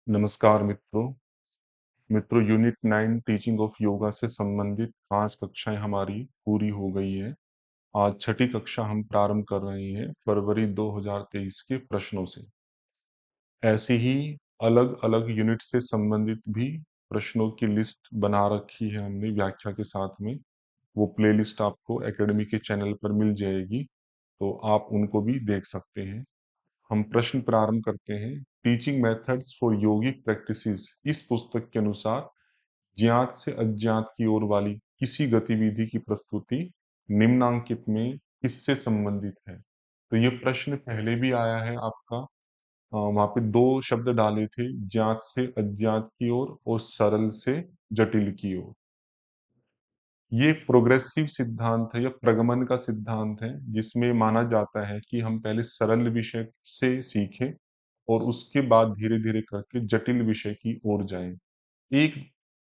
नमस्कार मित्रों। Unit 9 teaching of yoga से संबंधित 5 कक्षाएं हमारी पूरी हो गई है। आज छठी कक्षा हम प्रारंभ कर रहे हैं फरवरी 2023 के प्रश्नों से। ऐसी ही अलग-अलग यूनिट से संबंधित भी प्रश्नों की लिस्ट बना रखी है हमने व्याख्या के साथ में। वो प्लेलिस्ट आपको एकेडमी के चैनल पर मिल जाएगी, तो आप उनको भी देख सकते हैं। हम प्रश्न प्रारंभ करते हैं। Teaching methods for yogic practices इस पुस्तक के अनुसार ज्ञात से अज्ञात की ओर वाली किसी गतिविधि की प्रस्तुति निम्नांकित में किससे संबंधित है? तो ये प्रश्न पहले भी आया है आपका। वहां पे दो शब्द डाले थे, ज्ञात से अज्ञात की ओर और सरल से जटिल की ओर। ये प्रोग्रेसिव सिद्धांत है या प्रगमन का सिद्धांत है, जिसमें माना जाता है कि हम पहले सरल विषय से सीखें और उसके बाद धीरे धीरे करके जटिल विषय की ओर जाएं। एक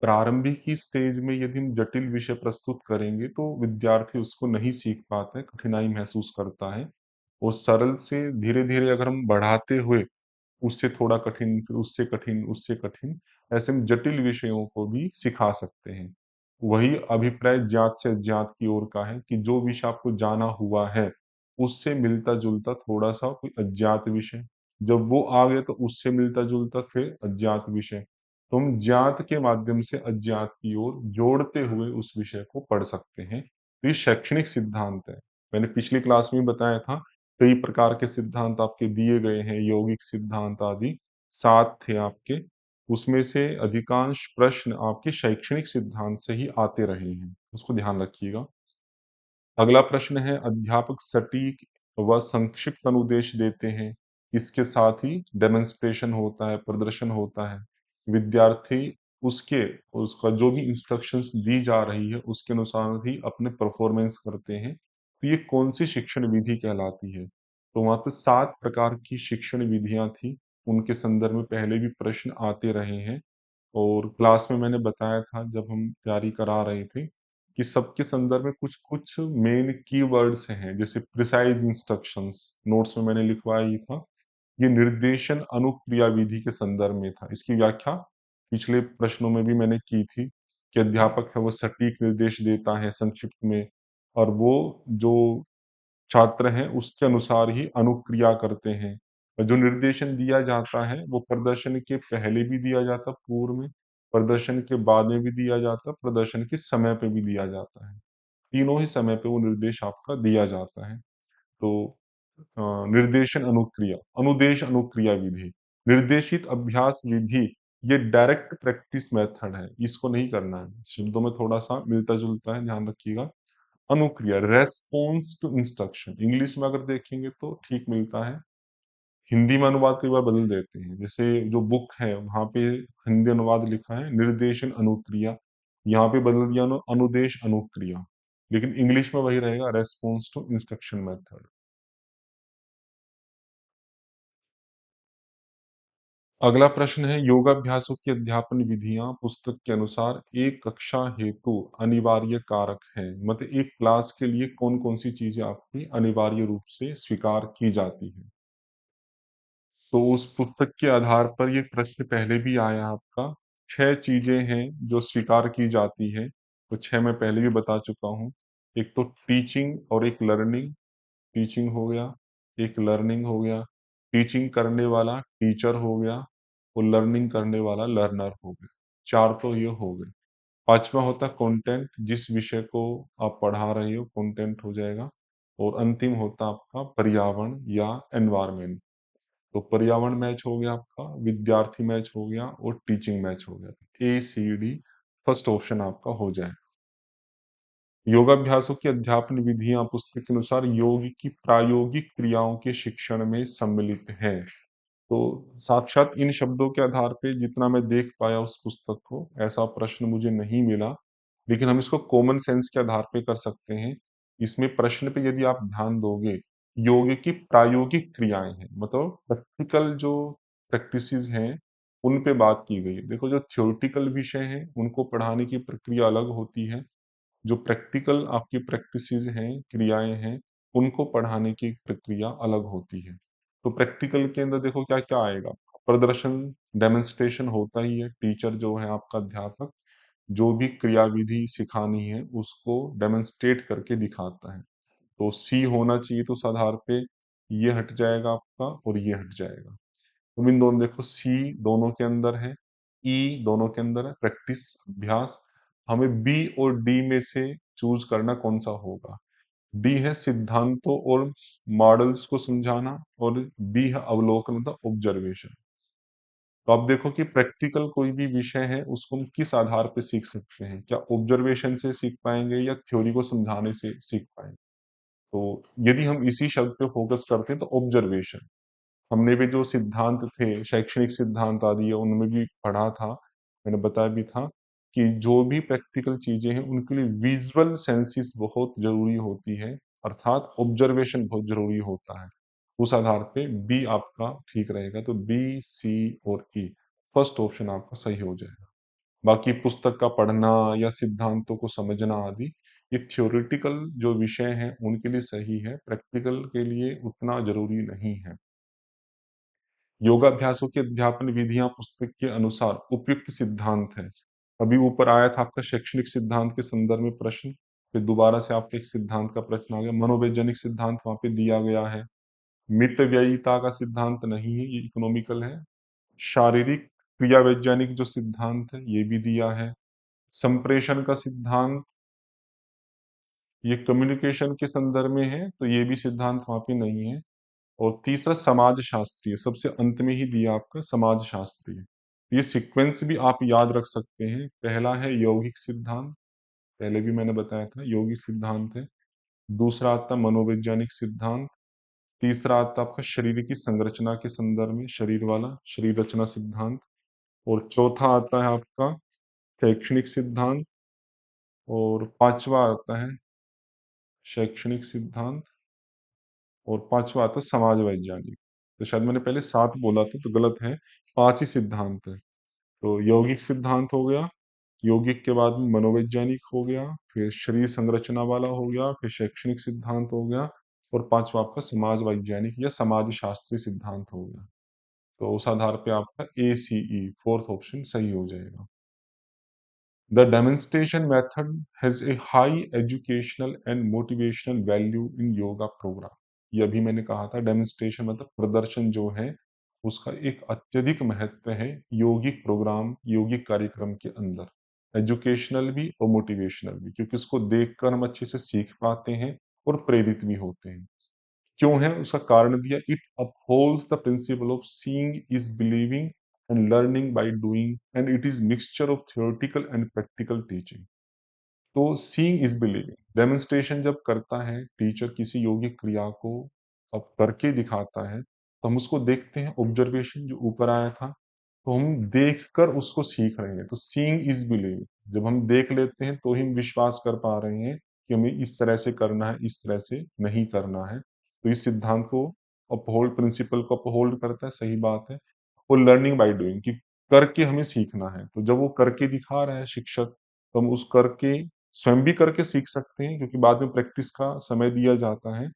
प्रारंभिक की स्टेज में यदि हम जटिल विषय प्रस्तुत करेंगे तो विद्यार्थी उसको नहीं सीख पाता है, कठिनाई महसूस करता है। और सरल से धीरे धीरे अगर हम बढ़ाते हुए उससे थोड़ा कठिन, फिर उससे कठिन, उससे कठिन, ऐसे हम जटिल विषयों को भी सिखा सकते हैं। वही अभिप्राय ज्ञात से अज्ञात की ओर का है कि जो विषय आपको जाना हुआ है, उससे मिलता-जुलता थोड़ा-सा कोई अज्ञात विषय, जब वो आ गया तो उससे मिलता-जुलता फिर अज्ञात विषय। तो हम ज्ञात के माध्यम से अज्ञात की ओर जोड़ते हुए उस विषय को पढ़ सकते हैं। तो ये शैक्षणिक सिद्धांत है। मैंने पिछली क्लास में बताया था, कई प्रकार के सिद्धांत आपके दिए गए हैं, यौगिक सिद्धांत आदि 7 थे आपके। उसमें से अधिकांश प्रश्न आपके शैक्षणिक सिद्धांत से ही आते रहे हैं, उसको ध्यान रखिएगा। अगला प्रश्न है, अध्यापक सटीक व संक्षिप्त अनुदेश देते हैं, इसके साथ ही डेमोन्स्ट्रेशन होता है, प्रदर्शन होता है। विद्यार्थी उसके उसका जो भी इंस्ट्रक्शंस दी जा रही है, उसके अनुसार ही अपने परफॉर्मेंस करते हैं। तो ये कौन-सी शिक्षण विधि कहलाती है? तो वहाँ पे 7 प्रकार की शिक्षण विधियाँ थी, उनके संदर्भ में पहले भी प्रश्न आते रहे हैं। और क्लास में मैंने बताया था जब हम तैयारी करा रहे थे कि सबके संदर्भ में कुछ-कुछ मेन कीवर्ड्स हैं, जैसे प्रिसाइज़ इंस्ट्रक्शंस, नोट्स में मैंने लिखवाया ही था। ये निर्देशन अनुक्रिया विधि के संदर्भ में था। इसकी व्याख्या पिछले प्रश्नों में भी मैंने की थी कि अध्यापक है वो सटीक निर्देश देता है संक्षिप्त में, और वो जो छात्र हैं उसके अनुसार ही अनुक्रिया करते हैं। और जो निर्देशन दिया जाता है वो प्रदर्शन के पहले भी दिया जाता, पूर्व में, प्रदर्शन के बाद में भी दिया जाता, प्रदर्शन के समय पे भी दिया जाता है। तीनों ही समय पे वो निर्देश आपका दिया जाता है। तो निर्देशन अनुक्रिया, अनुदेश अनुक्रिया विधि, निर्देशित अभ्यास विधि, ये डायरेक्ट प्रैक्टिस मेथड है, इसको नहीं करना है। शब्दों में थोड़ा-सा मिलता-जुलता है, ध्यान रखिएगा। अनुक्रिया, रेस्पॉन्स टू इंस्ट्रक्शन, इंग्लिश में अगर देखेंगे तो ठीक मिलता है। हिंदी में अनुवाद कई बार बदल देते हैं। जैसे जो बुक है वहाँ पे हिंदी अनुवाद लिखा है निर्देशन अनुक्रिया, यहाँ पे बदल दिया अनुदेश अनुक्रिया, लेकिन इंग्लिश में वही रहेगा, रेस्पॉन्स टू इंस्ट्रक्शन मेथड। अगला प्रश्न है, योगाभ्यासों की अध्यापन विधियां पुस्तक के अनुसार एक कक्षा हेतु अनिवार्य कारक है। मतलब एक क्लास के लिए कौन कौन सी चीजें आपकी अनिवार्य रूप से स्वीकार की जाती है। तो उस पुस्तक के आधार पर ये प्रश्न पहले भी आया आपका। 6 चीजें हैं जो स्वीकार की जाती है, तो 6 मैं पहले भी बता चुका हूँ। एक तो टीचिंग और एक लर्निंग, टीचिंग हो गया, एक लर्निंग हो गया, टीचिंग करने वाला टीचर हो गया और लर्निंग करने वाला लर्नर हो गया। 4 तो ये हो गए। 5वां होता कंटेंट, जिस विषय को आप पढ़ा रहे हो कंटेंट हो जाएगा। और अंतिम होता आपका पर्यावरण या एनवायरनमेंट। तो पर्यावरण मैच हो गया आपका, विद्यार्थी मैच हो गया और टीचिंग मैच हो गया। ए सी डी फर्स्ट ऑप्शन आपका हो जाए। योगाभ्यासों की अध्यापन विधियां पुस्तक के अनुसार योग की प्रायोगिक क्रियाओं के शिक्षण में सम्मिलित हैं। तो साक्षात इन शब्दों के आधार पे जितना मैं देख पाया उस पुस्तक को, ऐसा प्रश्न मुझे नहीं मिला, लेकिन हम इसको कॉमन सेंस के आधार पे कर सकते हैं। इसमें प्रश्न पे यदि आप ध्यान दोगे, योग की प्रायोगिक क्रियाएं हैं, मतलब प्रैक्टिकल जो प्रैक्टिसेस हैं, उन पे बात की गई है। देखो, जो थ्योरेटिकल विषय हैं उनको पढ़ाने की प्रक्रिया अलग होती है, जो प्रैक्टिकल आपकी प्रैक्टिसेस हैं, क्रियाएं हैं, उनको पढ़ाने की प्रक्रिया अलग होती है। तो प्रैक्टिकल के अंदर देखो क्या क्या आएगा। प्रदर्शन, डेमोन्स्ट्रेशन होता ही है। टीचर जो है आपका अध्यापक, जो भी क्रियाविधि सिखानी है उसको डेमोन्स्ट्रेट करके दिखाता है। तो सी होना चाहिए, तो उस आधार पे ये हट जाएगा आपका और ये हट जाएगा। तुम इन दोनों देखो, सी दोनों के अंदर है, ई दोनों के अंदर है, प्रैक्टिस अभ्यास। हमें बी और डी में से चूज करना कौन सा होगा। डी है सिद्धांतों और मॉडल्स को समझाना, और बी है अवलोकन मतलब ऑब्जर्वेशन। तो आप देखो कि प्रैक्टिकल कोई भी विषय है उसको हम किस आधार पे सीख सकते हैं, क्या ऑब्जर्वेशन से सीख पाएंगे या थ्योरी को समझाने से सीख पाएंगे। तो यदि हम इसी शब्द पे फोकस करते हैं तो ऑब्जर्वेशन। हमने भी जो सिद्धांत थे, शैक्षणिक सिद्धांत आदि है, उनमें भी पढ़ा था, मैंने बताया भी था कि जो भी प्रैक्टिकल चीजें हैं उनके लिए विजुअल सेंसिस बहुत जरूरी होती है, अर्थात ऑब्जर्वेशन बहुत जरूरी होता है। उस आधार पे बी आपका ठीक रहेगा, तो बी, सी और ई, फर्स्ट ऑप्शन आपका सही हो जाएगा। बाकी पुस्तक का पढ़ना या सिद्धांतों को समझना आदि, ये थ्योरेटिकल जो विषय हैं उनके लिए सही है, प्रैक्टिकल के लिए उतना जरूरी नहीं है। योगाभ्यासों की अध्यापन विधियां पुस्तक के अनुसार उपयुक्त सिद्धांत है। अभी ऊपर आया था आपका शैक्षणिक सिद्धांत के संदर्भ में प्रश्न, फिर दोबारा से आपका एक सिद्धांत का प्रश्न आ गया। मनोवैज्ञानिक सिद्धांत वहां पे दिया गया है। मितव्ययिता का सिद्धांत नहीं है, ये इकोनॉमिकल है। शारीरिक क्रिया वैज्ञानिक जो सिद्धांत है ये भी दिया है। संप्रेषण का सिद्धांत, ये कम्युनिकेशन के संदर्भ में है, तो ये भी सिद्धांत वहां पे नहीं है। और तीसरा समाज शास्त्रीय, सबसे अंत में ही दिया आपका समाज शास्त्रीय। ये सीक्वेंस भी आप याद रख सकते हैं। पहला है यौगिक सिद्धांत, पहले भी मैंने बताया था यौगिक सिद्धांत है। दूसरा आता मनोवैज्ञानिक सिद्धांत। तीसरा आता आपका शरीर की संरचना के संदर्भ में, शरीर वाला शरीर रचना सिद्धांत। और चौथा आता है आपका शैक्षणिक सिद्धांत। और पांचवा आता है शैक्षणिक सिद्धांत। और पांचवा आता है समाज वैज्ञानिक। तो शायद मैंने पहले सात बोला था तो गलत है, पांच ही सिद्धांत है। तो यौगिक सिद्धांत हो गया, यौगिक के बाद में मनोवैज्ञानिक हो गया, फिर शरीर संरचना वाला हो गया, फिर शैक्षणिक सिद्धांत हो गया, और पांचवा आपका समाज वैज्ञानिक या समाज शास्त्री सिद्धांत हो गया। तो उस आधार पे आपका ए सी ई फोर्थ ऑप्शन सही हो जाएगा। The demonstration method has a high educational and motivational value in yoga program. ये अभी मैंने कहा था, डेमोन्स्ट्रेशन मतलब प्रदर्शन जो है उसका एक अत्यधिक महत्व है यौगिक प्रोग्राम, यौगिक कार्यक्रम के अंदर। एजुकेशनल भी और मोटिवेशनल भी, क्योंकि इसको देखकर हम अच्छे से सीख पाते हैं और प्रेरित भी होते हैं। क्यों है उसका कारण दिया, it upholds the principle of seeing is believing and learning by doing and it is mixture of theoretical and practical teaching. तो सीइंग इज बिलीविंग, डेमोन्स्ट्रेशन जब करता है टीचर किसी यौगिक क्रिया को, अब करके दिखाता है, तो हम उसको देखते हैं, ऑब्जर्वेशन जो ऊपर आया था, तो हम देखकर उसको सीख रहे हैं। तो सीइंग इज बिलीविंग, जब हम देख लेते हैं तो ही हम विश्वास कर पा रहे हैं कि हमें इस तरह से करना है, इस तरह से नहीं करना है। तो इस सिद्धांत को अपहोल्ड, प्रिंसिपल को अपहोल्ड करता है, सही बात है। और लर्निंग बाय डूइंग, कि करके हमें सीखना है, तो जब वो करके दिखा रहा है शिक्षक, तो हम उस करके स्वयं भी करके सीख सकते हैं, क्योंकि बाद में प्रैक्टिस का समय दिया जाता है।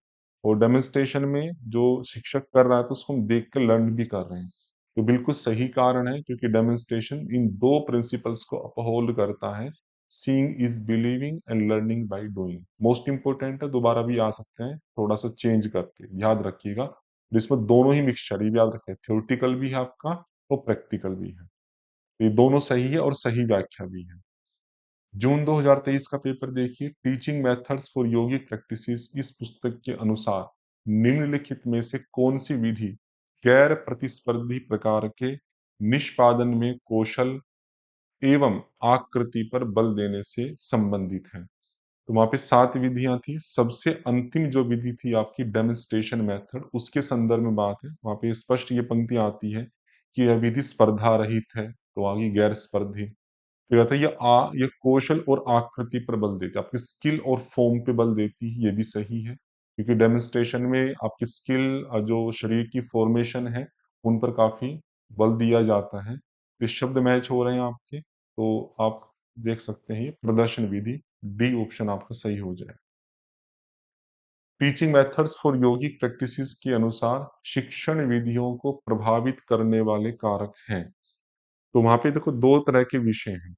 और डेमोन्स्ट्रेशन में जो शिक्षक कर रहा है तो उसको हम देख के लर्न भी कर रहे हैं। तो बिल्कुल सही कारण है, क्योंकि डेमोन्स्ट्रेशन इन दो प्रिंसिपल्स को अपहोल्ड करता है। Seeing is believing and learning by doing most important है, दोबारा भी आ सकते हैं थोड़ा सा चेंज करके, याद रखिएगा। इसमें दोनों ही मिक्सचर, ये भी याद रखें, थ्योरेटिकल भी है आपका और प्रैक्टिकल भी है। ये दोनों सही है और सही व्याख्या भी है। जून 2023 का पेपर देखिए, teaching methods for yogic practices, इस पुस्तक के अनुसार निम्नलिखित में से कौन सी विधि गैर प्रतिस्पर्धी प्रकार के निष्पादन में कौशल एवं आकृति पर बल देने से संबंधित है। तो वहां पे 7 विधियां थी, सबसे अंतिम जो विधि थी आपकी डेमोन्स्ट्रेशन मेथड, उसके संदर्भ में बात है। वहां पे स्पष्ट ये पंक्ति आती है कि यह विधि स्पर्धा रहित है, तो आगे गैर स्पर्धी। तो कहता है ये कौशल और आकृति पर बल देती है, आपकी स्किल और फॉर्म पे बल देती है, ये भी सही है। क्योंकि डेमोन्स्ट्रेशन में आपकी स्किल, जो शरीर की फॉर्मेशन है, उन पर काफी बल दिया जाता है। ये शब्द मैच हो रहे हैं आपके, तो आप देख सकते हैं ये प्रदर्शन विधि, डी ऑप्शन आपका सही हो जाए। Teaching methods for yogic practices के अनुसार शिक्षण विधियों को प्रभावित करने वाले कारक हैं। तो वहां पे देखो दो तरह के विषय हैं।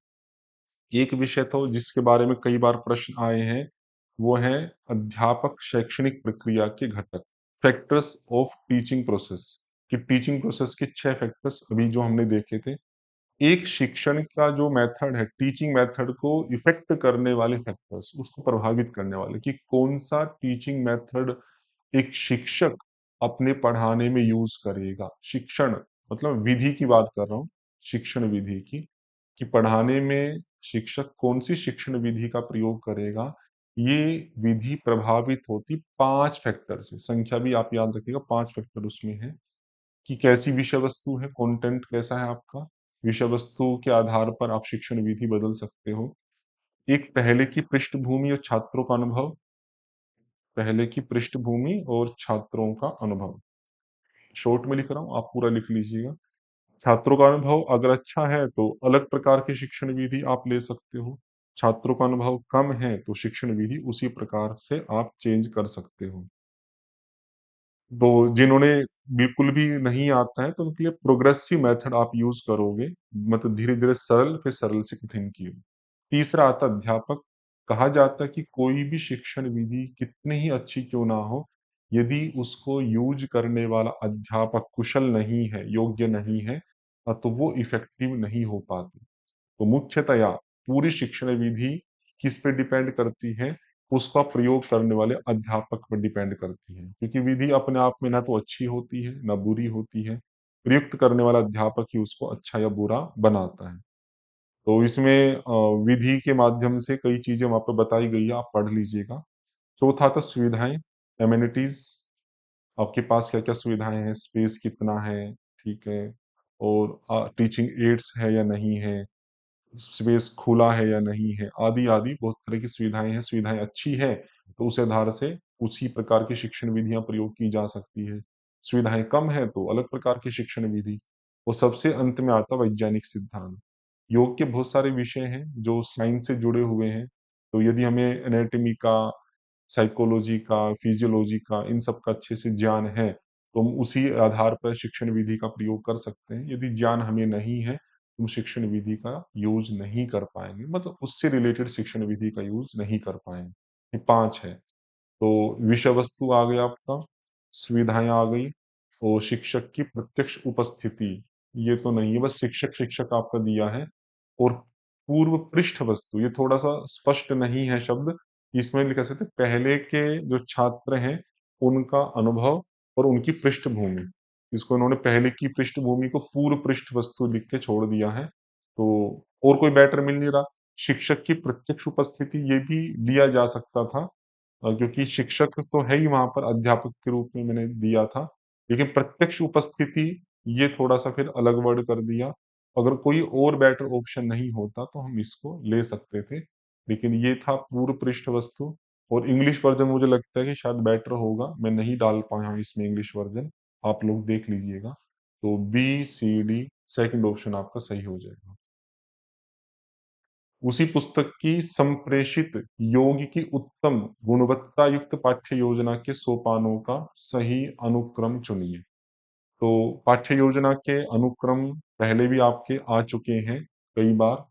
एक विषय तो जिसके बारे में कई बार प्रश्न आए हैं, वो है अध्यापक शैक्षणिक प्रक्रिया के घटक, फैक्टर्स ऑफ टीचिंग प्रोसेस। कि टीचिंग प्रोसेस के 6 फैक्टर्स अभी जो हमने देखे थे। एक शिक्षण का जो मेथड है, टीचिंग मेथड को इफेक्ट करने वाले फैक्टर्स, उसको प्रभावित करने वाले, कि कौन सा टीचिंग मेथड एक शिक्षक अपने पढ़ाने में यूज करेगा। शिक्षण मतलब विधि की बात कर रहा हूँ, शिक्षण विधि की, कि पढ़ाने में शिक्षक कौन सी शिक्षण विधि का प्रयोग करेगा। ये विधि प्रभावित होती 5 फैक्टर से। संख्या भी आप याद रखिएगा, 5 फैक्टर उसमें है। कि कैसी विषय वस्तु है, कंटेंट कैसा है आपका, विषय वस्तु के आधार पर आप शिक्षण विधि बदल सकते हो। एक पहले की पृष्ठभूमि और छात्रों का अनुभव, पहले की पृष्ठभूमि और छात्रों का अनुभव, शॉर्ट में लिख रहा हूँ, आप पूरा लिख लीजिएगा। छात्रों का अनुभव अगर अच्छा है तो अलग प्रकार की शिक्षण विधि आप ले सकते हो। छात्रों का अनुभव कम है तो शिक्षण विधि उसी प्रकार से आप चेंज कर सकते हो। तो जिन्होंने बिल्कुल भी नहीं आता है तो उनके लिए प्रोग्रेसिव मेथड आप यूज करोगे, मतलब धीरे धीरे सरल, फिर सरल से कठिन की ओर। तीसरा आता अध्यापक। कहा जाता है कि कोई भी शिक्षण विधि कितनी ही अच्छी क्यों ना हो, यदि उसको यूज करने वाला अध्यापक कुशल नहीं है, योग्य नहीं है, तो वो इफेक्टिव नहीं हो पाती। तो मुख्यतया पूरी शिक्षण विधि किस पे डिपेंड करती है, उसका प्रयोग करने वाले अध्यापक पर डिपेंड करती है। क्योंकि विधि अपने आप में ना तो अच्छी होती है ना बुरी होती है, प्रयुक्त करने वाला अध्यापक ही उसको अच्छा या बुरा बनाता है। तो इसमें विधि के माध्यम से कई चीजें वहां पर बताई गई है, आप पढ़ लीजिएगा। चौथा था सुविधाएं, एमिनिटीज, आपके पास क्या क्या सुविधाएं हैं, स्पेस कितना है, ठीक है, और टीचिंग एड्स है या नहीं है, स्पेस खुला है या नहीं है, आदि आदि बहुत तरह की सुविधाएं हैं। सुविधाएं अच्छी है तो उस आधार से उसी प्रकार की शिक्षण विधियां प्रयोग की जा सकती है। सुविधाएं कम है तो अलग प्रकार की शिक्षण विधि। और सबसे अंत में आता वैज्ञानिक सिद्धांत। योग के बहुत सारे विषय हैं जो साइंस से जुड़े हुए हैं। तो यदि हमें एनाटॉमी का, साइकोलॉजी का, फिजियोलॉजी का, इन सब का अच्छे से ज्ञान है तो हम उसी आधार पर शिक्षण विधि का प्रयोग कर सकते हैं। यदि ज्ञान हमें नहीं है, हम शिक्षण विधि का यूज नहीं कर पाएंगे, मतलब उससे रिलेटेड शिक्षण विधि का यूज नहीं कर पाएंगे। ये 5 है। तो विषय वस्तु आ गया आपका, सुविधाएं आ गई, और शिक्षक की प्रत्यक्ष उपस्थिति, ये तो नहीं है, बस शिक्षक शिक्षक आपका दिया है। और पूर्व पृष्ठ वस्तु, ये थोड़ा सा स्पष्ट नहीं है शब्द, इसमें लिख सकते हैं पहले के जो छात्र हैं उनका अनुभव और उनकी पृष्ठभूमि। इसको इन्होंने पहले की पृष्ठभूमि को पूर्व पृष्ठ वस्तु लिख के छोड़ दिया है। तो और कोई बेटर मिल नहीं रहा। शिक्षक की प्रत्यक्ष उपस्थिति ये भी लिया जा सकता था, क्योंकि शिक्षक तो है ही वहां पर, अध्यापक के रूप में मैंने दिया था। लेकिन प्रत्यक्ष उपस्थिति ये थोड़ा सा फिर अलग वर्ड कर दिया। अगर कोई और बेटर ऑप्शन नहीं होता तो हम इसको ले सकते थे, लेकिन ये था पूर्व पृष्ठ वस्तु। और इंग्लिश वर्जन मुझे लगता है कि शायद बेटर होगा, मैं नहीं डाल पाया हूँ इसमें इंग्लिश वर्जन, आप लोग देख लीजिएगा। तो B C D second option आपका सही हो जाएगा। उसी पुस्तक की संप्रेषित योग की उत्तम गुणवत्ता युक्त पाठ्य योजना के सोपानों का सही अनुक्रम चुनिए। तो पाठ्य योजना के अनुक्रम पहले भी आपके आ चुके हैं कई बार,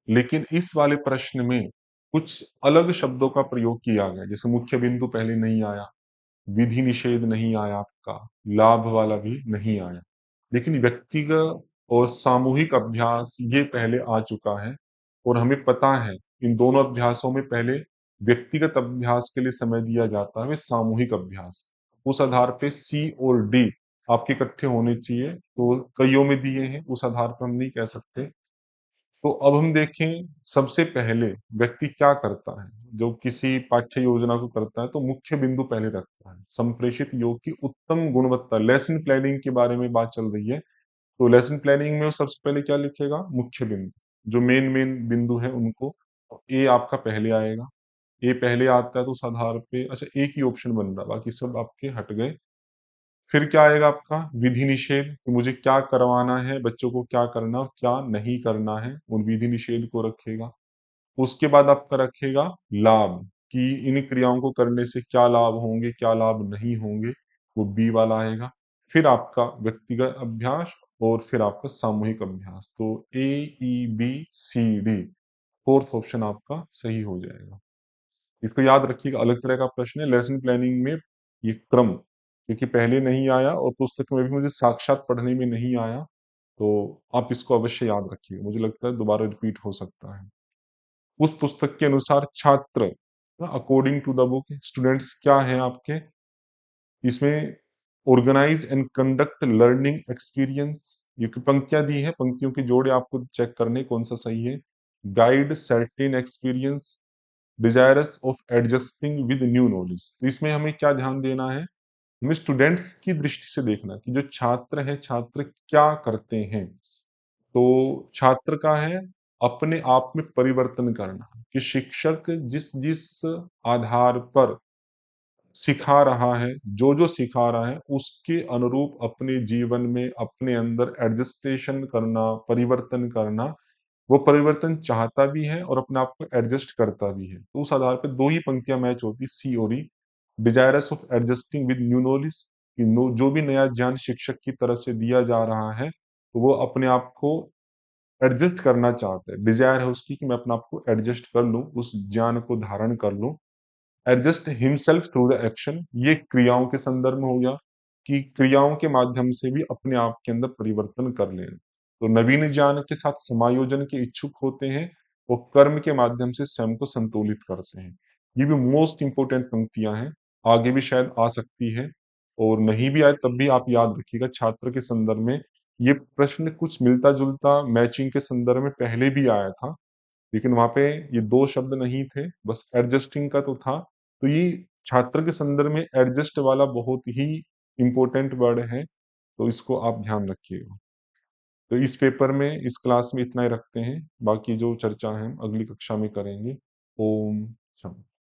लेकिन इस वाले प्रश्न में कुछ अलग शब्दों का प्रयोग किया गया। जैसे मुख्य बिंदु पहले नहीं आया, विधि निषेध नहीं आया आपका, लाभ वाला भी नहीं आया, लेकिन व्यक्तिगत और सामूहिक अभ्यास ये पहले आ चुका है। और हमें पता है इन दोनों अभ्यासों में पहले व्यक्तिगत अभ्यास के लिए समय दिया जाता है, वे सामूहिक अभ्यास। उस आधार पे सी और डी आपके इकट्ठे होने चाहिए, तो कईयों में दिए हैं, उस आधार पर हम नहीं कह सकते। तो अब हम देखें, सबसे पहले व्यक्ति क्या करता है जो किसी पाठ्य योजना को करता है, तो मुख्य बिंदु पहले रखता है। संप्रेषित योग की उत्तम गुणवत्ता, लेसन प्लानिंग के बारे में बात चल रही है, तो लेसन प्लानिंग में वो सबसे पहले क्या लिखेगा, मुख्य बिंदु, जो मेन मेन बिंदु है उनको। ए आपका पहले आएगा, ए पहले आता है तो उस आधार पे अच्छा एक ही ऑप्शन बन रहा, बाकी सब आपके हट गए। फिर क्या आएगा आपका, विधि निषेध, कि मुझे क्या करवाना है, बच्चों को क्या करना और क्या नहीं करना है, उन विधि निषेध को रखेगा। उसके बाद आपका रखेगा लाभ, कि इन क्रियाओं को करने से क्या लाभ होंगे, क्या लाभ नहीं होंगे, वो बी वाला आएगा। फिर आपका व्यक्तिगत अभ्यास और फिर आपका सामूहिक अभ्यास। तो ए, ई, B, C, D, fourth option आपका सही हो जाएगा। इसको याद रखिएगा, अलग तरह का प्रश्न है लेसन प्लानिंग में, ये क्रम क्योंकि पहले नहीं आया और पुस्तक में भी मुझे साक्षात पढ़ने में नहीं आया, तो आप इसको अवश्य याद रखिएगा। मुझे लगता है दोबारा रिपीट हो सकता है। उस पुस्तक के अनुसार छात्र, according to the book, students क्या हैं आपके इसमें, organise and conduct learning experience, ये पंक्तियां दी है, पंक्तियों के जोड़े आपको चेक करने कौन सा सही है। Guide certain experience, desirous of adjusting with new knowledge. तो इसमें हमें क्या ध्यान देना है, हमें स्टूडेंट्स की दृष्टि से देखना कि जो छात्र है, छात्र क्या करते हैं। तो छात्र का है अपने आप में परिवर्तन करना, कि शिक्षक जिस जिस आधार पर सिखा रहा है, जो सिखा रहा है उसके अनुरूप अपने जीवन में अपने अंदर एडजस्टेशन करना, परिवर्तन करना। वो परिवर्तन चाहता भी है और अपने आप को एडजस्ट करता भी है। तो उस आधार पे 2 ही पंक्तियाँ मैच होती, सी और E. Desirous of adjusting with new knowledge, कि नो जो भी नया ज्ञान शिक्षक की तरफ से दिया जा रहा है, तो वो अपने आप को एडजस्ट करना चाहता है। डिजायर है उसकी कि मैं अपने आप को एडजस्ट कर लूँ, उस ज्ञान को धारण कर लूँ। Adjust himself through the action, ये क्रियाओं के संदर्भ में हो गया, कि क्रियाओं के माध्यम से भी अपने आप के अंदर परिवर्तन कर लेना। तो नवीन ज्ञान के साथ समायोजन के इच्छुक होते हैं, वो कर्म के माध्यम से स्वयं को संतुलित करते हैं। ये भी मोस्ट इंपोर्टेंट पंक्तियां हैं, आगे भी शायद आ सकती है, और नहीं भी आए तब भी आप याद रखिएगा छात्र के संदर्भ में। ये प्रश्न कुछ मिलता जुलता मैचिंग के संदर्भ में पहले भी आया था, लेकिन वहाँ पे ये 2 शब्द नहीं थे, बस एडजस्टिंग का तो था। तो ये छात्र के संदर्भ में एडजस्ट वाला बहुत ही इम्पोर्टेंट वर्ड है, तो इसको आप ध्यान रखिएगा। तो इस पेपर में, इस क्लास में इतना ही रखते हैं, बाकी जो चर्चा है हम अगली कक्षा में करेंगे। ओम शांति।